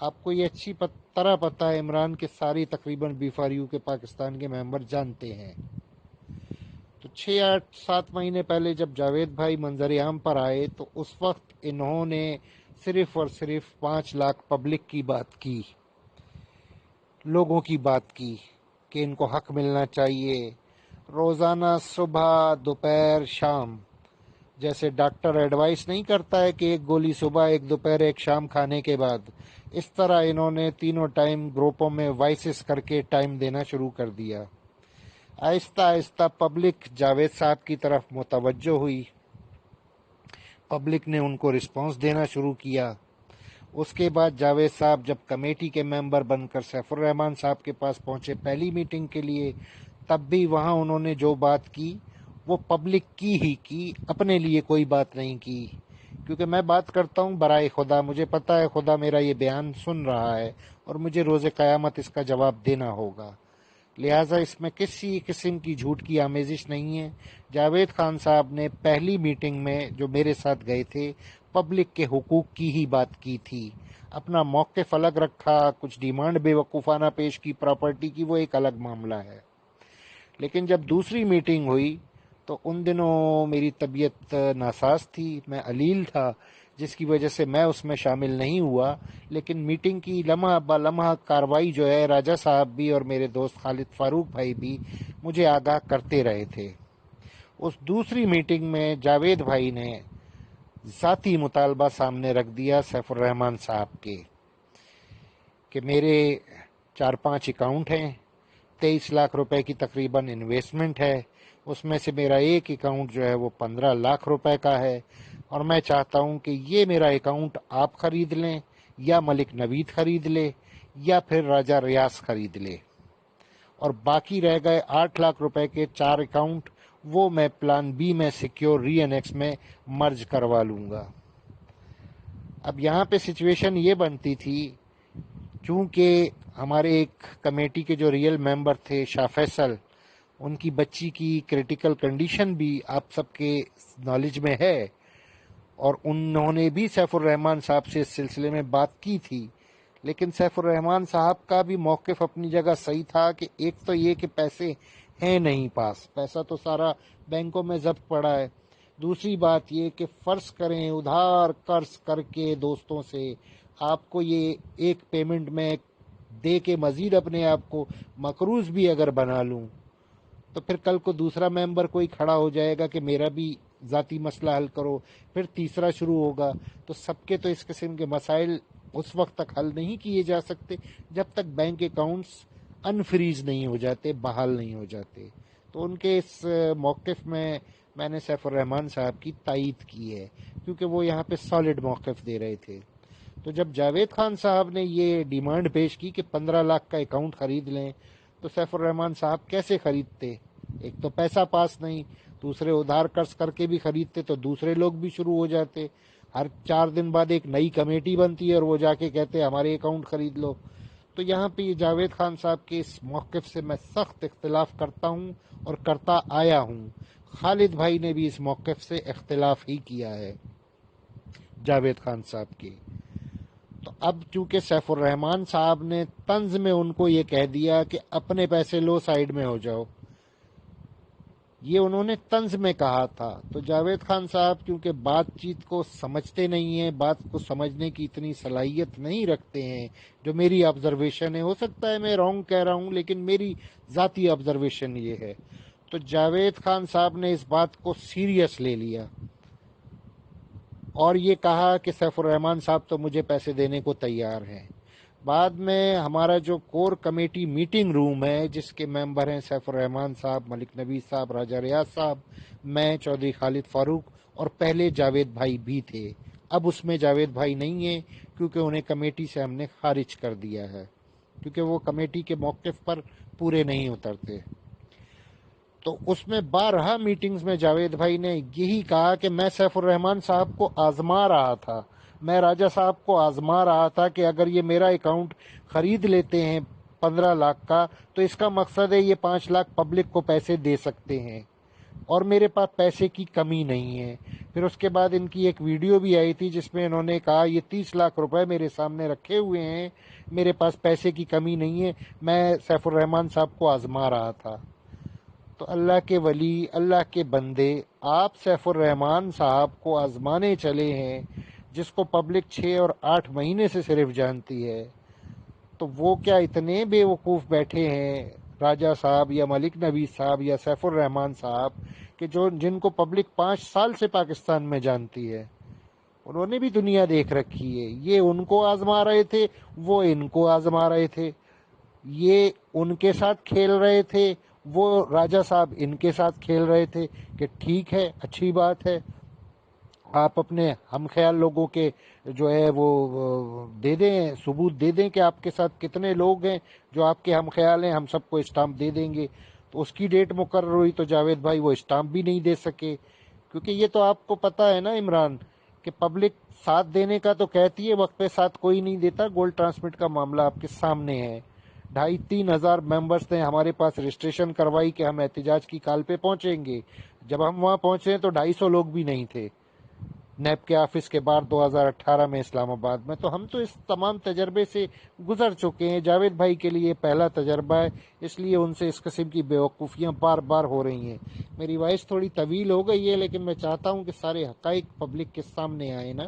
آپ کو یہ اچھی طرح پتہ ہے عمران کے ساری تقریباً BFRU کے پاکستان کے ممبر جانتے ہیں۔ تو 6-8-7 مہینے پہلے جب جاوید بھائی منظر عام پر آئے تو اس وقت انہوں نے صرف اور صرف 5 لاکھ پبلک کی بات کی، لوگوں کی بات کی کہ ان کو حق ملنا چاہیے، روزانہ صبح دوپہر شام، جیسے ڈاکٹر ایڈوائس نہیں کرتا ہے کہ ایک گولی صبح، ایک دوپہر، ایک شام کھانے کے بعد، اس طرح انہوں نے تینوں ٹائم گروپوں میں وائسز کر کے ٹائم دینا شروع کر دیا۔ آہستہ آہستہ پبلک جاوید صاحب کی طرف متوجہ ہوئی، پبلک نے ان کو رسپانس دینا شروع کیا۔ اس کے بعد جاوید صاحب جب کمیٹی کے ممبر بن کر سیف الرحمان صاحب کے پاس پہنچے پہلی میٹنگ کے لیے، تب بھی وہاں انہوں نے جو بات کی وہ پبلک کی ہی کی، اپنے لیے کوئی بات نہیں کی، کیونکہ میں بات کرتا ہوں برائے خدا، مجھے پتہ ہے خدا میرا یہ بیان سن رہا ہے اور مجھے روز قیامت اس کا جواب دینا ہوگا، لہٰذا اس میں کسی قسم کی جھوٹ کی آمیزش نہیں ہے۔ جاوید خان صاحب نے پہلی میٹنگ میں جو میرے ساتھ گئے تھے پبلک کے حقوق کی ہی بات کی تھی، اپنا موقف الگ رکھا، کچھ ڈیمانڈ بے وقوفانہ پیش کی پراپرٹی کی، وہ ایک الگ معاملہ ہے۔ لیکن جب دوسری میٹنگ ہوئی تو ان دنوں میری طبیعت ناساز تھی، میں علیل تھا، جس کی وجہ سے میں اس میں شامل نہیں ہوا، لیکن میٹنگ کی لمحہ با لمحہ کاروائی جو ہے راجہ صاحب بھی اور میرے دوست خالد فاروق بھائی بھی مجھے آگاہ کرتے رہے تھے۔ اس دوسری میٹنگ میں جاوید بھائی نے ذاتی مطالبہ سامنے رکھ دیا سیف الرحمان صاحب کے کہ میرے 4-5 اکاؤنٹ ہیں، 23 لاکھ روپے کی تقریباً انویسٹمنٹ ہے، اس میں سے میرا ایک اکاؤنٹ جو ہے وہ 15 لاکھ روپے کا ہے، اور میں چاہتا ہوں کہ یہ میرا اکاؤنٹ آپ خرید لیں یا ملک نوید خرید لے یا پھر راجہ ریاض خرید لے، اور باقی رہ گئے 8 لاکھ روپے کے 4 اکاؤنٹ وہ میں پلان بی میں سیکیور ری انیکس میں مرج کروا لوں گا۔ اب یہاں پہ سچویشن یہ بنتی تھی، چونکہ ہمارے ایک کمیٹی کے جو ریئل ممبر تھے شاہ فیصل، ان کی بچی کی کریٹیکل کنڈیشن بھی آپ سب کے نالج میں ہے، اور انہوں نے بھی سیف الرحمان صاحب سے اس سلسلے میں بات کی تھی، لیکن سیف الرحمان صاحب کا بھی موقف اپنی جگہ صحیح تھا کہ ایک تو یہ کہ پیسے ہیں نہیں پاس، پیسہ تو سارا بینکوں میں ضبط پڑا ہے، دوسری بات یہ کہ فرض کریں ادھار قرض کر کے دوستوں سے آپ کو یہ ایک پیمنٹ میں دے کے مزید اپنے آپ کو مقروض بھی اگر بنا لوں تو پھر کل کو دوسرا ممبر کوئی کھڑا ہو جائے گا کہ میرا بھی ذاتی مسئلہ حل کرو، پھر تیسرا شروع ہوگا، تو سب کے تو اس قسم کے مسائل اس وقت تک حل نہیں کیے جا سکتے جب تک بینک اکاؤنٹس انفریز نہیں ہو جاتے، بحال نہیں ہو جاتے۔ تو ان کے اس موقف میں نے سیف الرحمان صاحب کی تائید کی ہے، کیونکہ وہ یہاں پہ سالڈ موقف دے رہے تھے۔ تو جب جاوید خان صاحب نے یہ ڈیمانڈ پیش کی کہ 15 لاکھ کا اکاؤنٹ خرید لیں، تو سیف الرحمان صاحب کیسے خریدتے؟ ایک تو پیسہ پاس نہیں، دوسرے ادھار قرض کر کے بھی خریدتے تو دوسرے لوگ بھی شروع ہو جاتے، ہر 4 دن بعد ایک نئی کمیٹی بنتی ہے اور وہ جا کے کہتے ہمارے اکاؤنٹ خرید لو۔ تو یہاں پہ یہ جاوید خان صاحب کے اس موقف سے میں سخت اختلاف کرتا ہوں اور کرتا آیا ہوں۔ خالد بھائی نے بھی اس موقف سے اختلاف ہی کیا ہے جاوید خان صاحب کے۔ تو اب چونکہ سیف الرحمان صاحب نے طنز میں ان کو یہ کہہ دیا کہ اپنے پیسے لو سائیڈ میں ہو جاؤ، یہ انہوں نے طنز میں کہا تھا، تو جاوید خان صاحب کیونکہ بات چیت کو سمجھتے نہیں ہیں، بات کو سمجھنے کی اتنی صلاحیت نہیں رکھتے ہیں، جو میری آبزرویشن ہے، ہو سکتا ہے میں رانگ کہہ رہا ہوں لیکن میری ذاتی آبزرویشن یہ ہے، تو جاوید خان صاحب نے اس بات کو سیریس لے لیا اور یہ کہا کہ سیف الرحمان صاحب تو مجھے پیسے دینے کو تیار ہیں۔ بعد میں ہمارا جو کور کمیٹی میٹنگ روم ہے جس کے ممبر ہیں سیف الرحمان صاحب، ملک نبی صاحب، راجہ ریاض صاحب، میں، چودھری خالد فاروق، اور پہلے جاوید بھائی بھی تھے، اب اس میں جاوید بھائی نہیں ہیں کیونکہ انہیں کمیٹی سے ہم نے خارج کر دیا ہے، کیونکہ وہ کمیٹی کے موقف پر پورے نہیں اترتے۔ تو اس میں 12 میٹنگز میں جاوید بھائی نے یہی کہا کہ میں سیف الرحمان صاحب کو آزما رہا تھا، میں راجہ صاحب کو آزما رہا تھا کہ اگر یہ میرا اکاؤنٹ خرید لیتے ہیں 15 لاکھ کا تو اس کا مقصد ہے یہ 5 لاکھ پبلک کو پیسے دے سکتے ہیں۔ اور میرے پاس پیسے کی کمی نہیں ہے۔ پھر اس کے بعد ان کی ایک ویڈیو بھی آئی تھی جس میں انہوں نے کہا یہ 30 لاکھ روپے میرے سامنے رکھے ہوئے ہیں، میرے پاس پیسے کی کمی نہیں ہے، میں سیف الرحمان صاحب کو آزما رہا تھا۔ تو اللہ کے ولی، اللہ کے بندے، آپ سیف الرحمان صاحب کو آزمانے چلے ہیں جس کو پبلک 6 اور 8 مہینے سے صرف جانتی ہے، تو وہ کیا اتنے بے وقوف بیٹھے ہیں راجہ صاحب یا ملک نوید صاحب یا سیف الرحمان صاحب کہ جن کو پبلک 5 سال سے پاکستان میں جانتی ہے؟ انہوں نے بھی دنیا دیکھ رکھی ہے، یہ ان کو آزما رہے تھے، وہ ان کو آزما رہے تھے، یہ ان کے ساتھ کھیل رہے تھے، وہ راجہ صاحب ان کے ساتھ کھیل رہے تھے کہ ٹھیک ہے، اچھی بات ہے، آپ اپنے ہم خیال لوگوں کے جو ہے وہ دے دیں، ثبوت دے دیں کہ آپ کے ساتھ کتنے لوگ ہیں جو آپ کے ہم خیال ہیں، ہم سب کو اسٹامپ دے دیں گے۔ تو اس کی ڈیٹ مقرر ہوئی تو جاوید بھائی وہ اسٹامپ بھی نہیں دے سکے، کیونکہ یہ تو آپ کو پتا ہے نا عمران کہ پبلک ساتھ دینے کا تو کہتی ہے، وقت پہ ساتھ کوئی نہیں دیتا۔ گولڈ ٹرانسمٹ کا معاملہ آپ کے سامنے ہے، 2,500-3,000 ممبرس نے ہمارے پاس رجسٹریشن کروائی کہ ہم احتجاج کی کال پہ پہنچیں گے۔ جب ہم وہاں پہنچے تو 250 لوگ بھی نہیں تھے نیب کے آفس کے باہر 2018 میں اسلام آباد میں۔ تو ہم تو اس تمام تجربے سے گزر چکے ہیں، جاوید بھائی کے لیے پہلا تجربہ ہے، اس لیے ان سے اس قسم کی بیوقوفیاں بار بار ہو رہی ہیں۔ میری وائس تھوڑی طویل ہو گئی ہے، لیکن میں چاہتا ہوں کہ سارے حقائق پبلک کے سامنے آئے نا،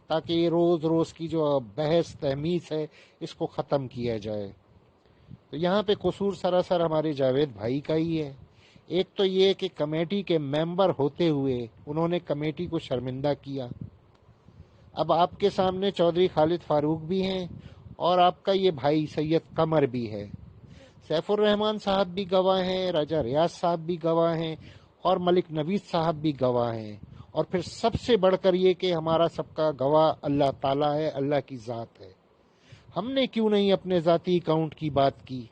تاکہ یہ روز روز کی جو بحث تحمیس ہے اس کو ختم کیا جائے۔ تو یہاں پہ قصور سراسر ہمارے جاوید بھائی کا ہی ہے۔ ایک تو یہ کہ کمیٹی کے ممبر ہوتے ہوئے انہوں نے کمیٹی کو شرمندہ کیا۔ اب آپ کے سامنے چودھری خالد فاروق بھی ہیں اور آپ کا یہ بھائی سید قمر بھی ہے، سیف الرحمان صاحب بھی گواہ ہیں، راجہ ریاض صاحب بھی گواہ ہیں، اور ملک نوید صاحب بھی گواہ ہیں، اور پھر سب سے بڑھ کر یہ کہ ہمارا سب کا گواہ اللہ تعالیٰ ہے، اللہ کی ذات ہے۔ ہم نے کیوں نہیں اپنے ذاتی اکاؤنٹ کی بات کی؟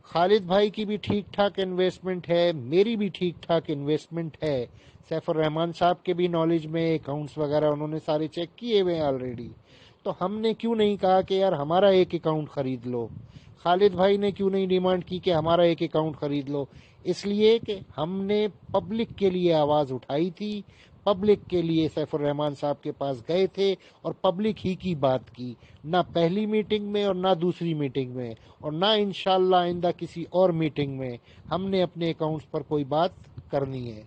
خالد بھائی کی بھی ٹھیک ٹھاک انویسٹمنٹ ہے، میری بھی ٹھیک ٹھاک انویسٹمنٹ ہے، سیف الرحمان صاحب کے بھی نالج میں اکاؤنٹس وغیرہ انہوں نے سارے چیک کیے ہوئے ہیں آلریڈی۔ تو ہم نے کیوں نہیں کہا کہ یار ہمارا ایک اکاؤنٹ خرید لو؟ خالد بھائی نے کیوں نہیں ڈیمانڈ کی کہ ہمارا ایک اکاؤنٹ خرید لو؟ اس لیے کہ ہم نے پبلک کے لیے آواز اٹھائی تھی، پبلک کے لیے سیف الرحمان صاحب کے پاس گئے تھے اور پبلک ہی کی بات کی، نہ پہلی میٹنگ میں اور نہ دوسری میٹنگ میں، اور نہ انشاءاللہ آئندہ کسی اور میٹنگ میں ہم نے اپنے اکاؤنٹس پر کوئی بات کرنی ہے۔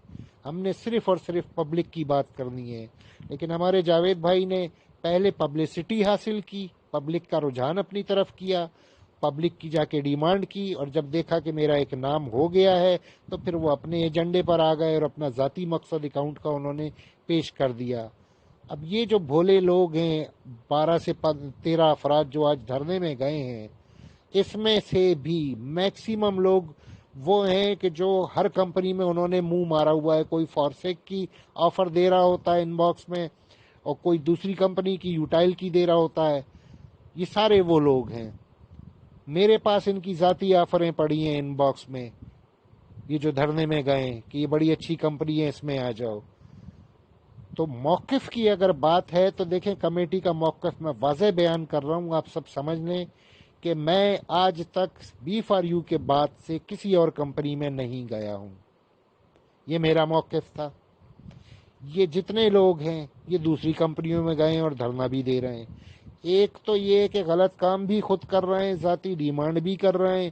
ہم نے صرف اور صرف پبلک کی بات کرنی ہے۔ لیکن ہمارے جاوید بھائی نے پہلے پبلسٹی حاصل کی، پبلک کا رجحان اپنی طرف کیا، پبلک کی جا کے ڈیمانڈ کی، اور جب دیکھا کہ میرا ایک نام ہو گیا ہے تو پھر وہ اپنے ایجنڈے پر آ گئے اور اپنا ذاتی مقصد اکاؤنٹ کا انہوں نے پیش کر دیا۔ اب یہ جو بھولے لوگ ہیں، 12 سے 13 افراد جو آج دھرنے میں گئے ہیں، اس میں سے بھی میکسیمم لوگ وہ ہیں کہ جو ہر کمپنی میں انہوں نے منہ مارا ہوا ہے، کوئی فورسیک کی آفر دے رہا ہوتا ہے ان باکس میں، اور کوئی دوسری کمپنی کی یوٹائل کی دے رہا ہوتا ہے۔ یہ سارے وہ لوگ ہیں، میرے پاس ان کی ذاتی آفریں پڑی ہیں ان باکس میں، یہ جو دھرنے میں گئے ہیں کہ یہ بڑی اچھی کمپنی ہے، اس میں آ جاؤ۔ تو موقف کی اگر بات ہے تو دیکھیں، کمیٹی کا موقف میں واضح بیان کر رہا ہوں، آپ سب سمجھ لیں کہ میں آج تک بی فار یو کے بعد سے کسی اور کمپنی میں نہیں گیا ہوں، یہ میرا موقف تھا۔ یہ جتنے لوگ ہیں یہ دوسری کمپنیوں میں گئے ہیں اور دھرنا بھی دے رہے ہیں۔ ایک تو یہ کہ غلط کام بھی خود کر رہے ہیں، ذاتی ڈیمانڈ بھی کر رہے ہیں،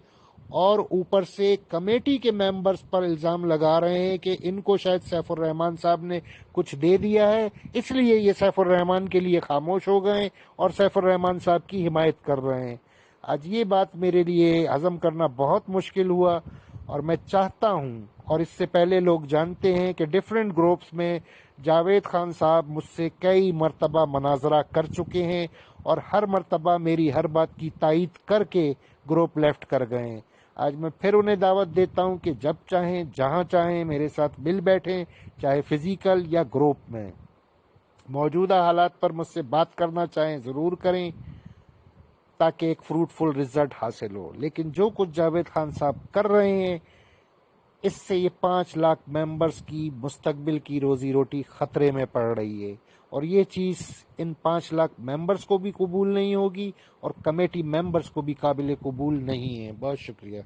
اور اوپر سے کمیٹی کے ممبرز پر الزام لگا رہے ہیں کہ ان کو شاید سیف الرحمان صاحب نے کچھ دے دیا ہے، اس لیے یہ سیف الرحمان کے لیے خاموش ہو گئے اور سیف الرحمان صاحب کی حمایت کر رہے ہیں۔ آج یہ بات میرے لیے ہضم کرنا بہت مشکل ہوا، اور میں چاہتا ہوں، اور اس سے پہلے لوگ جانتے ہیں کہ ڈیفرنٹ گروپس میں جاوید خان صاحب مجھ سے کئی مرتبہ مناظرہ کر چکے ہیں، اور ہر مرتبہ میری ہر بات کی تائید کر کے گروپ لیفٹ کر گئے ہیں۔ آج میں پھر انہیں دعوت دیتا ہوں کہ جب چاہیں جہاں چاہیں میرے ساتھ مل بیٹھیں، چاہے فزیکل یا گروپ میں، موجودہ حالات پر مجھ سے بات کرنا چاہیں ضرور کریں تاکہ ایک فروٹفل رزلٹ حاصل ہو۔ لیکن جو کچھ جاوید خان صاحب کر رہے ہیں، اس سے یہ 5 لاکھ ممبرز کی مستقبل کی روزی روٹی خطرے میں پڑ رہی ہے، اور یہ چیز ان 5 لاکھ ممبرز کو بھی قبول نہیں ہوگی اور کمیٹی ممبرز کو بھی قابل قبول نہیں ہے۔ بہت شکریہ۔